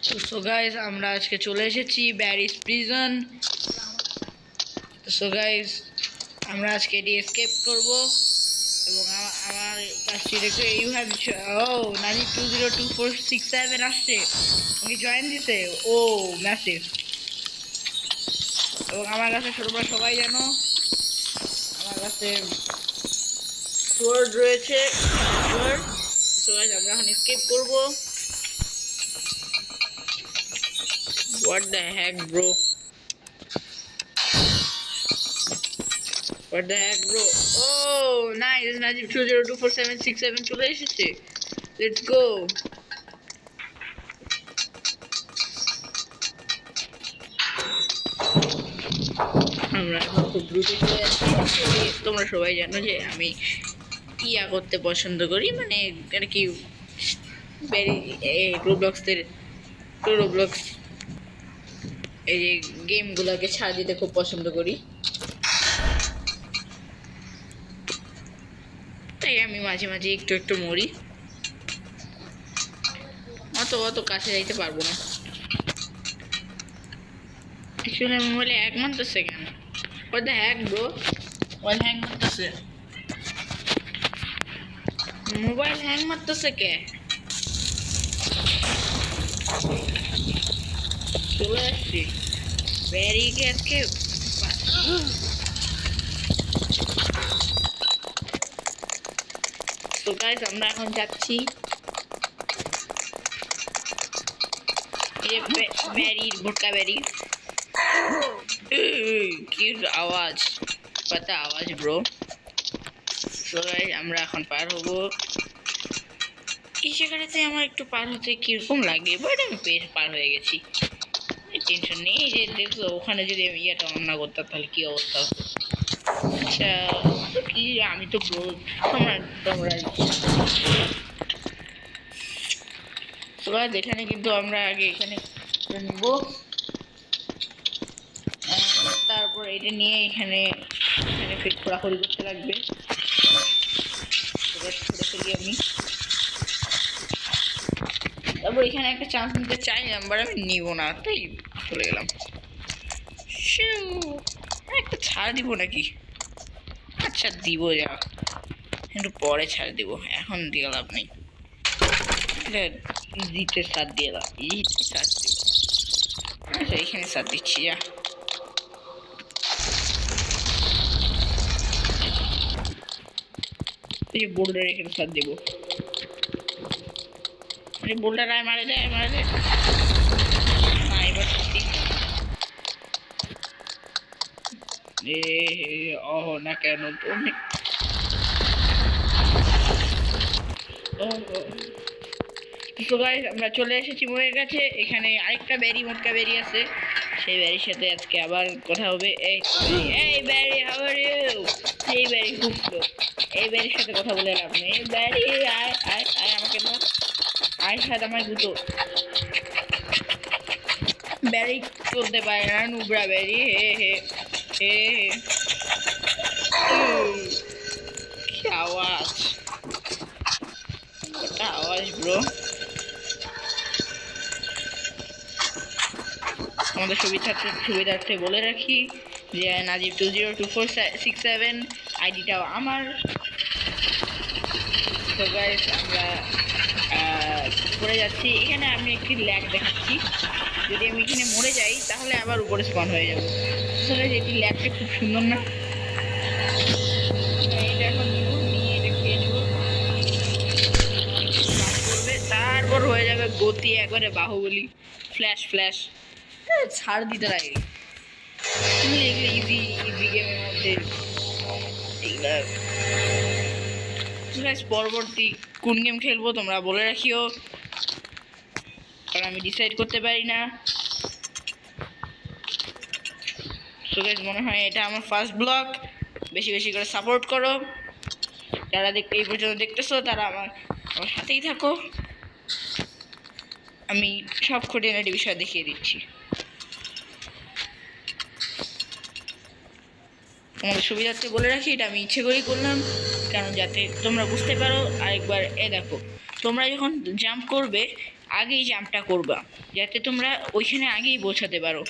So guys আমরা আজকে চলে এসেছি ব্যারিস প্রিজন। সো গাইস আমরা আজকে এটি এসকেপ করব এবং আমার কাজটি দেখে ইউ হ্যাভ নানি 202467 আসছে, আমাকে জয়েন দিছে। ও ম্যাসিভ। এবং আমার কাছে তোমরা সবাই জানো আমার কাছে সোয়ার্ড রয়েছে। সো গাইস আমরা এখন এসকেপ করব। What the heck, bro? What the heck, bro? Oh, nice. Najib 202467 চলে এসেছে। Let's go. আমরা এখন খুব দ্রুত চলে যাচ্ছি। তোমরা সবাই জানো যে আমি ইয়া করতে পছন্দ করি, মানে আর কি রোবলক্স এই যে গেমগুলোকে ছাড় দিতে খুব পছন্দ করি। তাই আমি মাঝে মাঝে একটু একটু মরি। অত কাছে যাইতে পারবো না। শুনে মোবাইলে হ্যাক মারতেছে কেন? What the heck, bro? Mobile hang মারতেছে। মোবাইল হ্যাং মারতেছে কে? চলে আসছি ব্যারিকে আজকে। তো গাইস আমরা এখন যাচ্ছি ব্যারির ভুট্টা ব্যারি। কি আওয়াজ, পাতা আওয়াজ ব্রো। তো গাইস আমরা এখন পার হবো এই জায়গাটাতে। আমার একটু পার হতে কিরকম লাগে, বাট আমি পার হয়ে গেছি, টেনশন নেই। এই যে দেখছো ওখানে যদি আমি ইয়েটা অন না করতাম তাহলে কি অবস্থা হতো। আচ্ছা কি আমি তো ব্রো, তোমরা এখানে কিন্তু আমরা আগে এখানে নিব, তারপর এটা নিয়ে এখানে ফিট খোঁড়াখড়ি করতে লাগবে। ছুড়ে ফেলি আমি। তারপর এখানে একটা চান্স নিতে চাইলাম, বাট আমি নিব না, তাই চলে গেলাম। একটা ছাড় দিব নাকি? আচ্ছা দিব, যা একটু পরে ছাড় দিব, এখন দিয়ে লাভ নেই। দিতে সার দিয়ে দাও, সার দিব। আচ্ছা এখানে সার দিচ্ছি, যা। এই যে বোল্ডার এখানে সার দেবো। বোল্ডার আয় মারে দেয় না এবার সত্যি। না কেন তুমি আমরা চলে এসেছি মোয়ের কাছে। এখানে আরেকটা ব্যারি, মোটকা ব্যারি আছে, সেই ব্যারির সাথে আজকে আবার কথা হবে। এই ব্যারি, হাউ আর ইউ? এই ব্যারি খুব স্লো, এই ব্যারির সাথে কথা বলে লাভ নেই। এই ব্যারি আয় আয় আয়, আমাকে ধর, আয় সাথে আমার দুটো ব্যারি চলতে পারে না, নুবরা ব্যারি। হে হে হে হে, কি আওয়াজ, একটা আওয়াজ ব্রো। আমাদের সুবিধার্থে বলে রাখি যে নাজিব 202467 আইডিটাও আমার। তো গাইস আমরা পড়ে যাচ্ছি। এখানে আমি একটি ল্যাগ দেখাচ্ছি, যদি আমি এখানে মরে যাই তাহলে আবার উপরে স্পন হয়ে যাবো। আসলে এটি ল্যাগটা খুব সুন্দর না। এটা এখন নিয়ে এটা খেয়ে নেবো, তারপর হয়ে যাবে গতি একবারে বাহুবলী, ফ্ল্যাশ। ছাড় দিতে লাগে এগুলো, ইজি গেমের মধ্যে এগুলা। পরবর্তী কোন গেম খেলবো তোমরা বলে রাখিও, কারণ আমি ডিসাইড করতে পারি না। সো গাইস মনে হয় এটা আমার ফার্স্ট ব্লগ, বেশি বেশি করে সাপোর্ট করো। যারা এই পর্যন্ত দেখতেছো তারা আমার সাথেই থাকো। আমি সব খুঁটিনাটি বিষয় দেখিয়ে দিচ্ছি। তোমাদের সুবিধার্থে বলে রাখি, এটা আমি ইচ্ছে করেই করলাম, কারণ যাতে তোমরা বুঝতে পারো। আরেকবার দেখো, তোমরা যখন জাম্প করবে আগেই জাম্পটা করবা, যাতে তোমরা ওইখানে আগেই পৌঁছাতে পারো।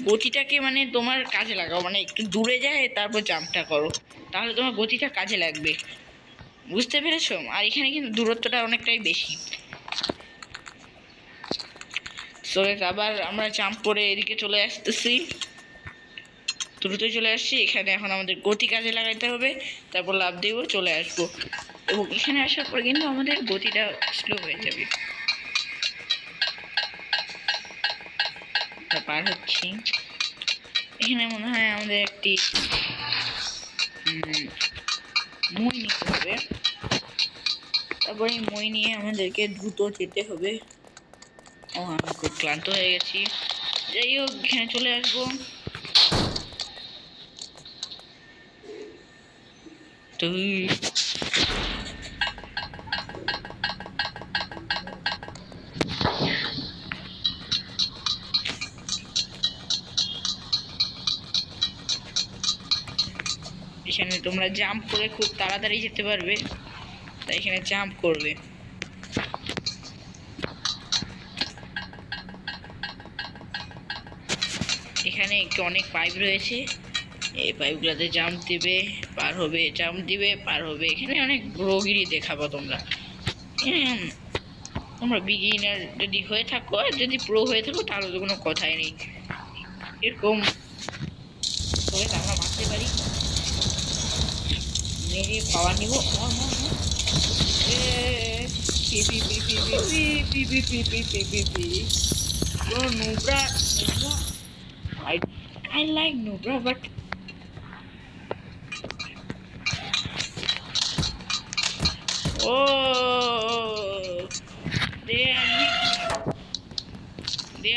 গতিটাকে মানে তোমার কাজে লাগাও, মানে একটু দূরে যায় তারপর জাম্পটা করো, তাহলে তোমার গতিটা কাজে লাগবে। বুঝতে পেরেছো? আর এখানে কিন্তু দূরত্বটা অনেকটাই বেশি। সো আবার আমরা জাম্প করে এদিকে চলে আসতেছি, দ্রুতই চলে আসছি। এখানে এখন আমাদের গতি কাজে লাগাইতে হবে, তারপর লাফ দিব, চলে আসবো। এবং এখানে আসার পর কিন্তু আমাদের গতিটা স্লো হয়ে যাবে। পার হচ্ছি, এখানে মনে হয় আমাদের একটি মই নিতে হবে। তারপরে মই নিয়ে আমাদেরকে দ্রুত যেতে হবে। আমি খুব ক্লান্ত হয়ে গেছি। যাই হোক, এখানে চলে আসবো। তো এখানে তোমরা জাম্প করে খুব তাড়াতাড়ি যেতে পারবে, তাই এখানে জাম্প করবে। এখানে একটু অনেক পাইপ রয়েছে, এই পাইপগুলোতে জাম্প দিবে, পার হবে, জাম্প দিবে, পার হবে। এখানে অনেক গ্রোগিরি দেখাবো তোমরা। তোমরা বিগিনার যদি হয়ে থাকো আর যদি প্রো হয়ে থাকো তাহলে তো কোনো কথাই নেই। এরকম আমরা মারতে পারি, মেরে পাওয়ার নিব। Nubra, I like Nubra, but oh, they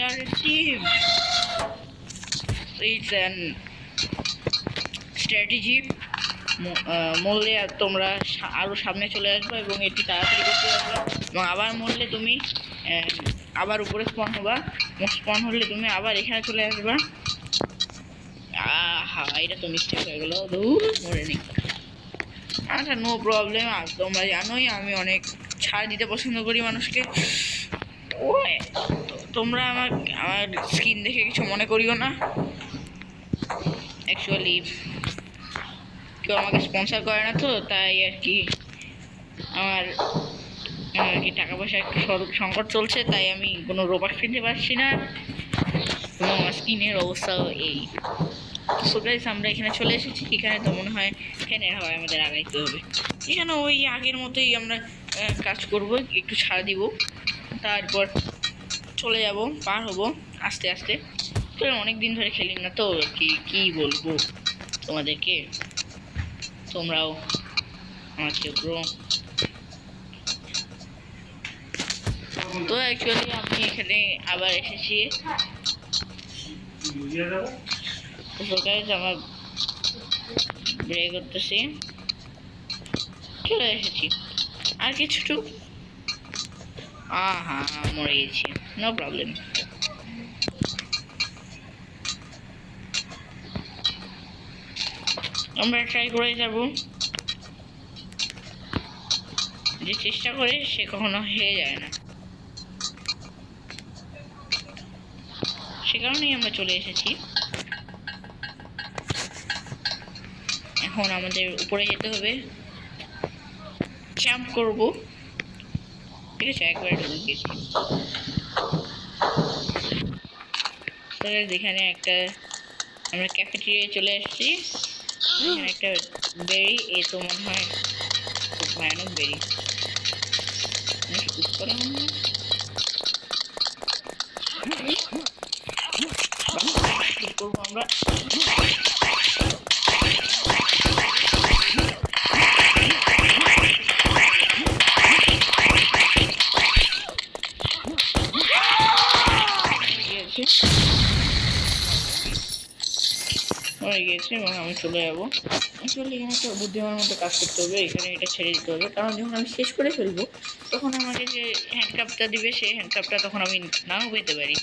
are a team. So it's an strategy. মরলে তোমরা আরো সামনে চলে আসবে এবং এটি তাড়াতাড়ি করতে পারবে, এবং আবার মরলে তুমি আবার উপরে স্পন হবা। স্পন হলে তুমি আবার এখানে চলে আসবা। আহা, এটা তো মিস্টেক হয়ে গেল, মরে নেই। আচ্ছা, নো প্রবলেম। আর তোমরা জানোই আমি অনেক ছাড় দিতে পছন্দ করি মানুষকে। তোমরা আমার স্কিন দেখে কিছু মনে করিও না। অ্যাকচুয়ালি কেউ আমাকে স্পন্সর করে না, তো তাই আর কি আমার আর কি টাকা পয়সা একটু সংকট চলছে, তাই আমি কোনো রোবট কিনতে পারছি না এবং আমার স্কিনের অবস্থাও এই। সো গাইস, আমরা এখানে চলে এসেছি। এখানে তো মনে হয় ফ্যানের হাওয়ায় আমাদের আগাইতে হবে। এখানে ওই আগের মতোই আমরা কাজ করব, একটু ছাড় দিব, তারপর চলে যাব, পার হব আস্তে আস্তে। তো অনেক দিন ধরে খেলি না, তো কি বলবো তোমাদেরকে, তোমরাও আমাকে ব্রো। তো অ্যাকচুয়ালি আমি এখানে আবার এসেছি। আমার ব্রেক করতেছি, চলে এসেছি। আর কিছু মরে গেছি, নো প্রবলেম। আমরা ট্রাই করে যাব, যে চেষ্টা করে সে কখনো হেরে যায় না, সে কারণেই আমরা চলে এসেছি। এখন আমাদের উপরে যেতে হবে, জাম্প করব, ঠিক আছে? একবারে ঢুকে গেছি। এখানে একটা আমরা ক্যাফেটেরিয়ায় চলে এসেছি। এখানে একটা বেরি, এ তো মনে হয় খুব ভয়ানক বেরি, করে মনে হয়। করবো আমরা, হয়ে গিয়েছে এবং আমি চলে যাবো। অ্যাকচুয়ালি এখানে একটা বুদ্ধিমানের মতো কাজ করতে হবে, এখানে এটা ছেড়ে দিতে হবে, কারণ যখন আমি শেষ করে ফেলবো তখন আমাকে যে হ্যান্ডকাপটা দিবে সেই হ্যান্ডকাপটা তখন আমি নাও পেতে পারি।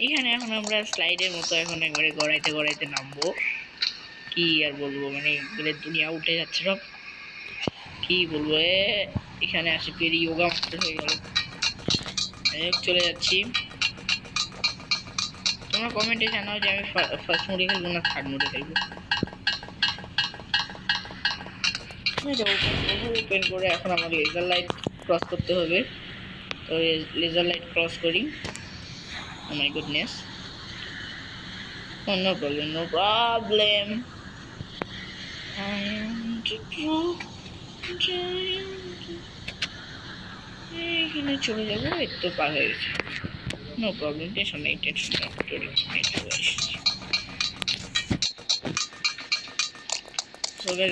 এখানে এখন আমরা স্লাইডের মতো এখন একবারে গড়াইতে গড়াইতে নামবো। কি আর বলবো, মানে দুনিয়া উঠে যাচ্ছে সব, কি বলবো। এখানে আসে পেরি যোগা মাস্টার হয়ে গেল। চলে যাচ্ছি। তোমরা কমেন্টে জানাও যে আমি ফার্স্ট মোডে খেলবো না থার্ড মোডে খেলবো। ওপেন করে এখন আমার লেজার লাইট ক্রস করতে হবে। তো লেজার লাইট ক্রস করি। Oh my goodness, no problem, no problem. এখানে চলে যাবো, এই তো পার হয়ে গেছে। নো প্রবলেম, টেনশন নেই, টেনশন নেই।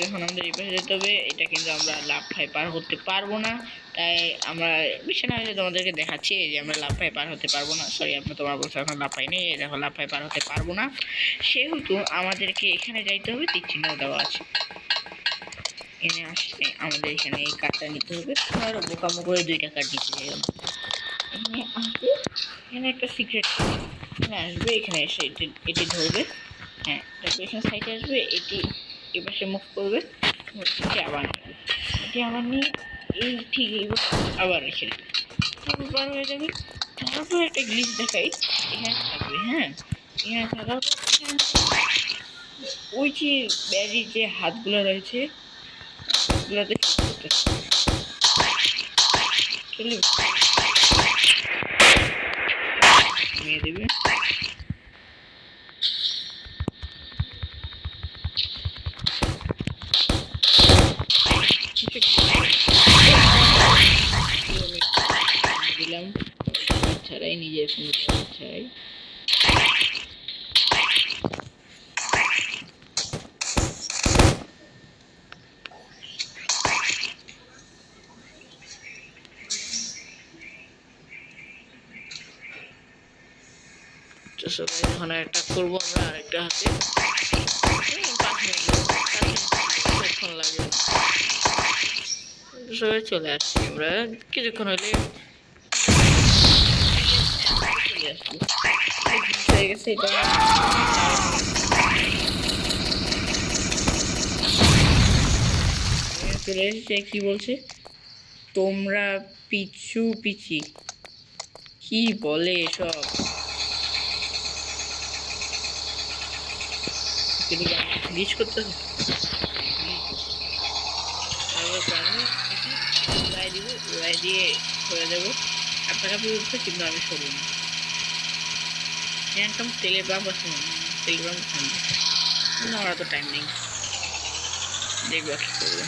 এখন আমাদের এই পাশে যেতে হবে। এটা কিন্তু আমরা লাফায় পার হতে পারবো না, তাই আমরা বিছানায় তোমাদেরকে দেখাচ্ছি যে আমরা লাফায় পার হতে পারবো না। সরি, আপনি তোমার বলছো এখন লাফাই নেই, দেখো লাফায় পার হতে পারবো না। সেহেতু আমাদেরকে এখানে যাইতে হবে, তীর চিহ্ন দেওয়া আছে। এনে আসলে আমাদের এখানে এই কার্ডটা নিতে হবে। আরো বোকামো করে 2টা কার্ড দিতে যাই। এখানে আসবে, এখানে একটা সিক্রেট এখানে আসবে, এখানে এসে এটি ধরবে। হ্যাঁ, তারপর এখানে সাইডে আসবে, এটি এপাশে মুভ করবে, আবার এটি আবার নিয়ে এই ঠিক এইবার আবার রেখে দেবে, তারপর বার হয়ে যাবে। তারপর একটা গ্লিচ দেখাই, এখানে থাকবে। হ্যাঁ, এখানে থাকার ওই যে ব্যারির যে হাতগুলো রয়েছে ওগুলোতে চলে নিয়ে দেবে। দিলাম ছাড়াই, নিজের কোনো ছাড়াই। তো সবাই এখন একটা করবো আমরা আরেকটা হাতে, 5 মিনিট লাগে। সবাই চলে আসছি আমরা, কিছুক্ষণ হলে চলে আসবো। হয়ে গেছে এটা। চলে এসেছে, কি বলছে তোমরা পিছু পিছি, কি বলে এসব? গ্লিচ করতে হবে, উড়াই দিব, উড়াই দিয়ে সরে যাবো। আপনারা উঠবে কিন্তু আমি সরি না। একদম তেলের পাম্প আছে, তেলের পাম্প থামবে না, ওরা তো টাইম নেই, দেখবো কি করবো।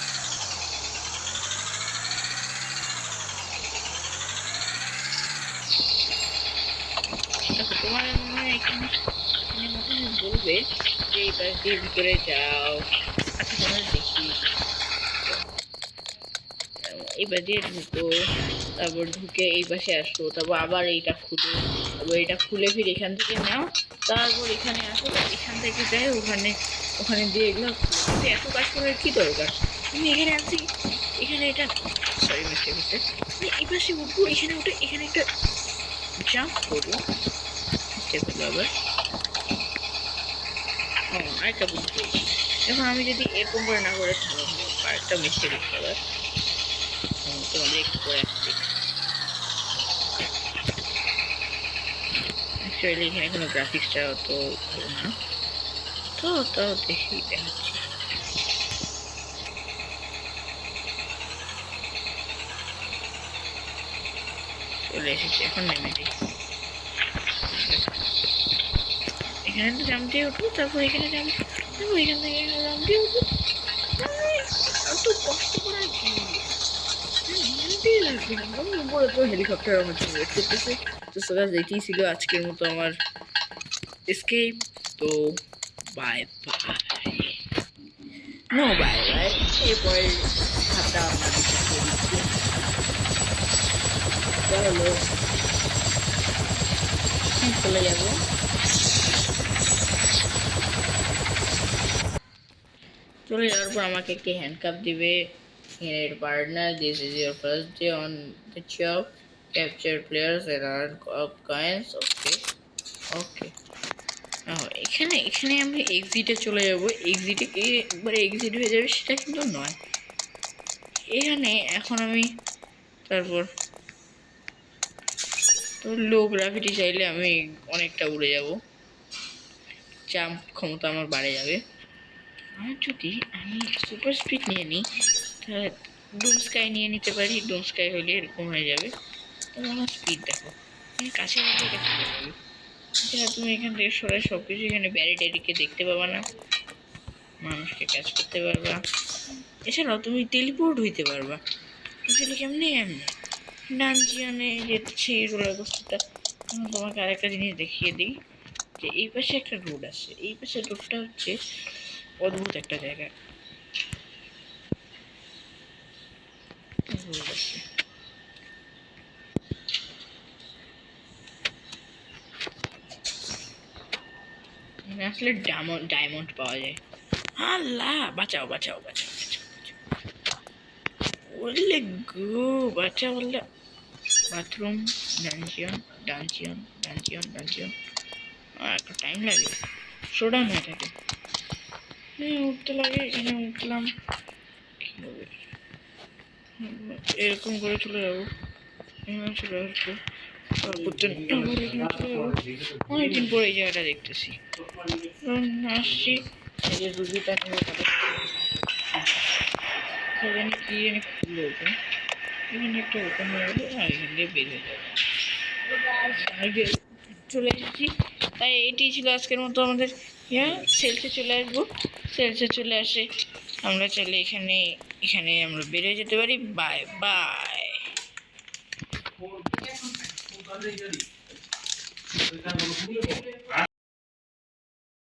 দেখো তোমার মনে হয় এখানে বলবে যে এই পাশ দিয়ে ভিতরে যাও। আচ্ছা তোমাদের দেখি, এবার দিয়ে ঢুকো, তারপর ঢুকে এই পাশে আসো, তারপর আবার এইটা খুলো, তারপর এটা খুলে ফির এখান থেকে নাও, তারপর এখানে আসো, এখান থেকে যাই ওখানে, ওখানে দিয়ে এগুলো খুলে। এত কাজ করার কি দরকার? আমি এখানে আছি, এখানে এটা সরি মিস্টেক হচ্ছে, এই পাশে উঠবো, এখানে উঠে এখানে একটা জাম্প করবো, মিস্টেক হলো আবার। ও আরেকটা বুঝতে পেরেছি, এখন আমি যদি এরকম করে না করে থাকবো, আরেকটা মিস্টেক হচ্ছে আবার। তোমাদের একটু করে আসছি, অ্যাকচুয়ালি এখানে কোনো গ্রাফিক্সটা অত ভালো না, তো তাও দেখি দেখাচ্ছি। চলে এসেছি, এখন নেমে দিই। এখানে তো জাম্প দিয়ে উঠবো, তারপর এখানে জাম্প, তারপর এখান থেকে এখানে জাম্প দিয়ে উঠবো। অত কষ্ট করার কি লাগবে না, উপরে তো হেলিকপ্টার আমার জন্য ওয়েট করতেছে। তো সবাই এটাই ছিল আজকের মতো আমার escape. তো bye bye, no bye bye, এরপরে হাতটা আপনার হলো চলে যাবো। চলে যাওয়ার পর আমাকে একটি হ্যান্ডকাপ দিবে। Here partner, this is your first day on the job. Capture players and earn coins. Okay, okay. এখানে এখানে আমি এক্সিটে চলে যাব, এক্সিটে কি একবারে এক্সিট হয়ে যাবে সেটা কিন্তু নয়। এখানে এখন আমি তারপর তো লো গ্রাভিটি চাইলে আমি অনেকটা উড়ে যাব, জাম্প ক্ষমতা আমার বাড়ে যাবে। আর যদি আমি সুপার স্পিড নিয়ে নিই তাহলে ডুম স্কাই নিয়ে নিতে পারি। ডুম স্কাই হলে এরকম হয়ে যাবে। তোমার আমার স্পিড দেখো, কাছে কাছে কাছে যাবে। এছাড়া তুমি এখান থেকে সরাই সব কিছু, এখানে ব্যারিডেরিকে দেখতে পাবা না, মানুষকে ক্যাচ করতে পারবা। এছাড়াও তুমি টেলিপোর্ট হইতে পারবা। আসলে কেমনি এমনি ডানজিয়ানে যেতেছি রোলার কোস্টারটা। তোমাকে আরেকটা জিনিস দেখিয়ে দিই যে এই পাশে একটা রোড আছে, এই পাশে রোডটা হচ্ছে অদ্ভুত একটা জায়গা। রোড আছে, এখানে আসলে ডায়মন্ড পাওয়া যায়। আল্লাহ, বাঁচাও বাঁচাও বাঁচাও বাঁচাও বাঁচাও। বললে গো বাঁচা বললে। Bathroom, dungeon dungeon dungeon dungeon, একটু টাইম লাগে, শোডাউন হয়ে থাকে। হ্যাঁ উঠতে লাগে, এখানে উঠলাম কি হবে, এরকম করে চলে যাবো, এখানে চলে আসবো, অনেকদিন পরে এই জায়গাটা দেখতেছি। আসছি, এই যে রুগীটা নেবো এখানে কি জানি খুললো ওপেন, এখানে একটা ওপেন হয়ে গেলো আর এখান দিয়ে বের হয়ে যাবে। আগে চলে এসেছি, তাই এটি ছিল আজকের মতো আমাদের সেলসে চলে আসবো। সেলসে চলে আসে আমরা চাইলে এখানে এখানে আমরা বেরিয়ে যেতে পারি। Bye bye.